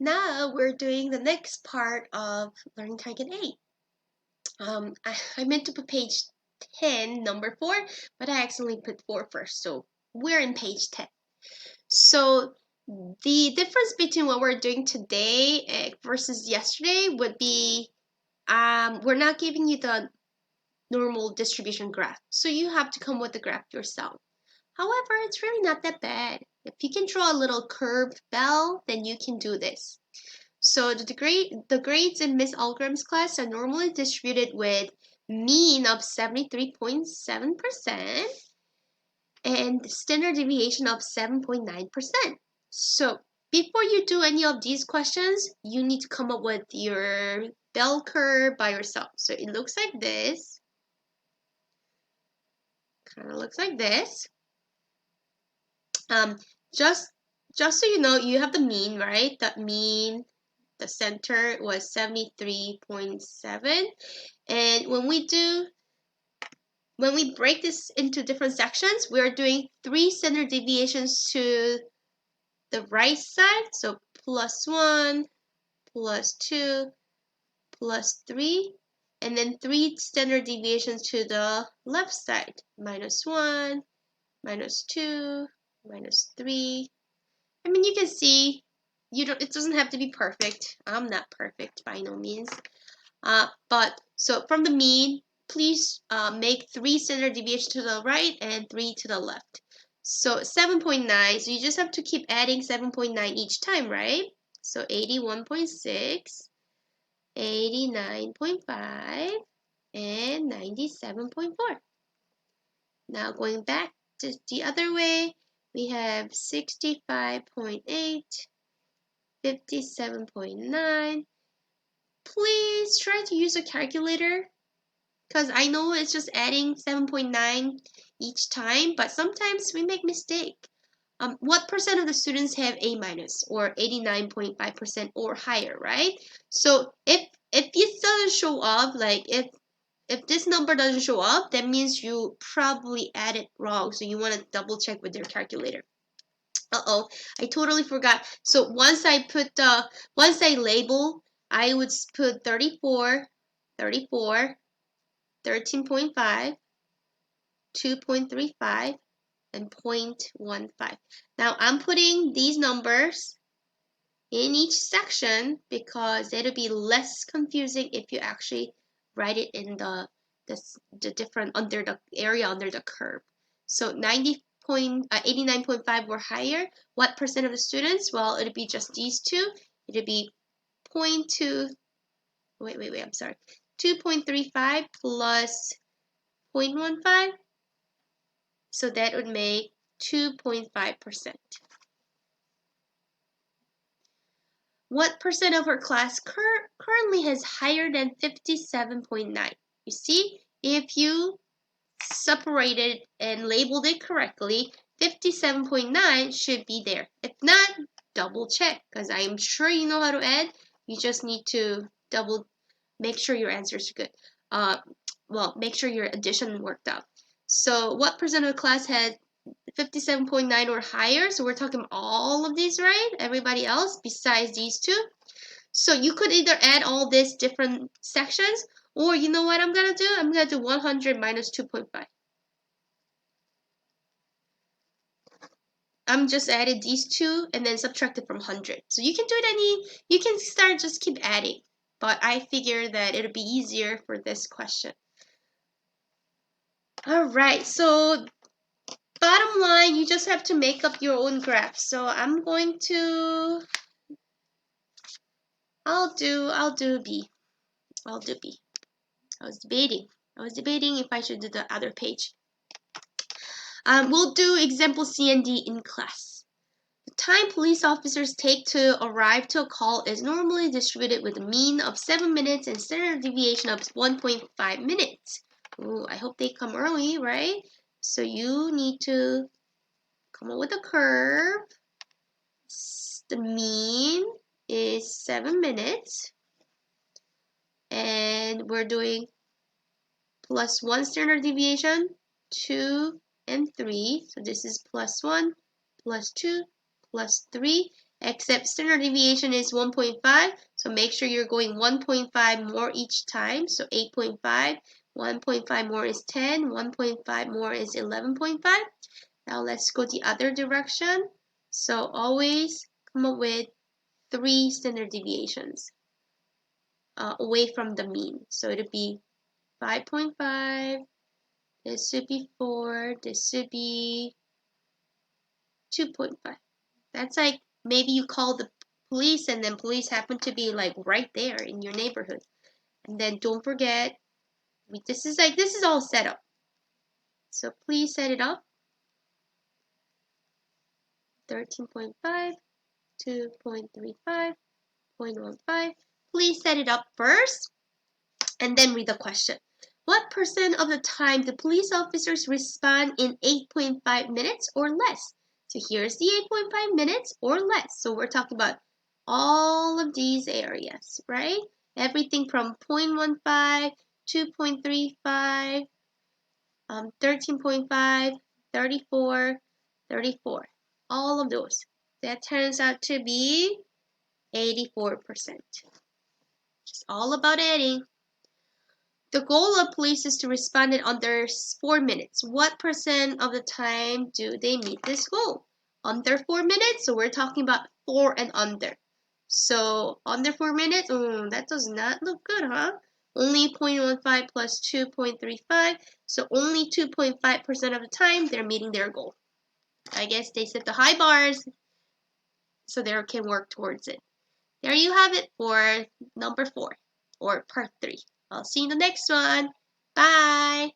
Now we're doing the next part of Learning Target 8. I meant to put page 10, number 4, but I accidentally put 4 first, so we're in page 10. So the difference between what we're doing today versus yesterday would be we're not giving you the normal distribution graph, so you have to come with the graph yourself. However, it's really not that bad. If you can draw a little curved bell, then you can do this. So the grades in Miss Algram's class are normally distributed with mean of 73.7% and standard deviation of 7.9%. So before you do any of these questions, you need to come up with your bell curve by yourself. So it looks like this. Kind of looks like this. Just so you know, you have the mean, right? That mean, the center was 73.7. And when we break this into different sections, we are doing 3 standard deviations to the right side. So +1, +2, +3. And then 3 standard deviations to the left side. -1, -2, -3. I mean, you can see, it doesn't have to be perfect. I'm not perfect by no means. But so from the mean, please make 3 standard deviations to the right and 3 to the left. So 7.9, so you just have to keep adding 7.9 each time, right? So 81.6, 89.5, and 97.4. Now going back to the other way, we have 65.8, 57.9. Please try to use a calculator, because I know it's just adding 7.9 each time, but sometimes we make mistake. What percent of the students have A minus or 89.5% or higher, right? So if this doesn't show up, like if this number doesn't show up, that means you probably added wrong. So you want to double check with your calculator. Uh-oh, I totally forgot. So once I label, I would put 34, 13.5, 2.35, and 0.15. Now I'm putting these numbers in each section because it'll be less confusing if you actually write it in the different under the area under the curve. So 89.5 or higher. What percent of the students? Well, it'll be just these two. It'll be 0.2. Wait. I'm sorry. 2.35 plus 0.15. So that would make 2.5%. What percent of our class currently has higher than 57.9? You see, if you separated and labeled it correctly, 57.9 should be there. If not, double check, because I'm sure you know how to add. You just need to make sure your answers are good. Well, make sure your addition worked out. So what percent of the class had 57.9 or higher? So we're talking all of these, right? Everybody else besides these two. So you could either add all these different sections, or you know what I'm gonna do? I'm gonna do 100 minus 2.5. I'm just added these two and then subtracted from 100. So you can do it you can start just keep adding. But I figure that it'll be easier for this question. Alright, so bottom line, you just have to make up your own graph. So I'm going to, I'll do B. I'll do B. I was debating if I should do the other page. We'll do example C and D in class. The time police officers take to arrive to a call is normally distributed with a mean of 7 minutes and standard deviation of 1.5 minutes. Ooh, I hope they come early, right? So you need to come up with a curve. The mean is 7 minutes. And we're doing +1 standard deviation, 2, and 3. So this is +1, +2, +3. except standard deviation is 1.5, so make sure you're going 1.5 more each time. So 8.5, 1.5 more is 10, 1.5 more is 11.5. Now let's go the other direction. So always come up with 3 standard deviations away from the mean. So it'll be 5.5, this should be 4, this should be 2.5. That's like maybe you call the police and then police happen to be like right there in your neighborhood. And then don't forget, this is all set up. So please set it up. 13.5, 2.35, 0.15. Please set it up first and then read the question. What percent of the time do police officers respond in 8.5 minutes or less? So here's the 8.5 minutes or less. So we're talking about all of these areas, right? Everything from 0.15, 2.35, 13.5, 34, 34. All of those. That turns out to be 84%. It's all about adding. The goal of police is to respond in under 4 minutes. What percent of the time do they meet this goal? Under 4 minutes? So we're talking about 4 and under. So under 4 minutes? That does not look good, huh? Only 0.15 plus 2.35. So only 2.5% of the time they're meeting their goal. I guess they set the high bars so they can work towards it. There you have it for number 4 or part 3. I'll see you in the next one. Bye!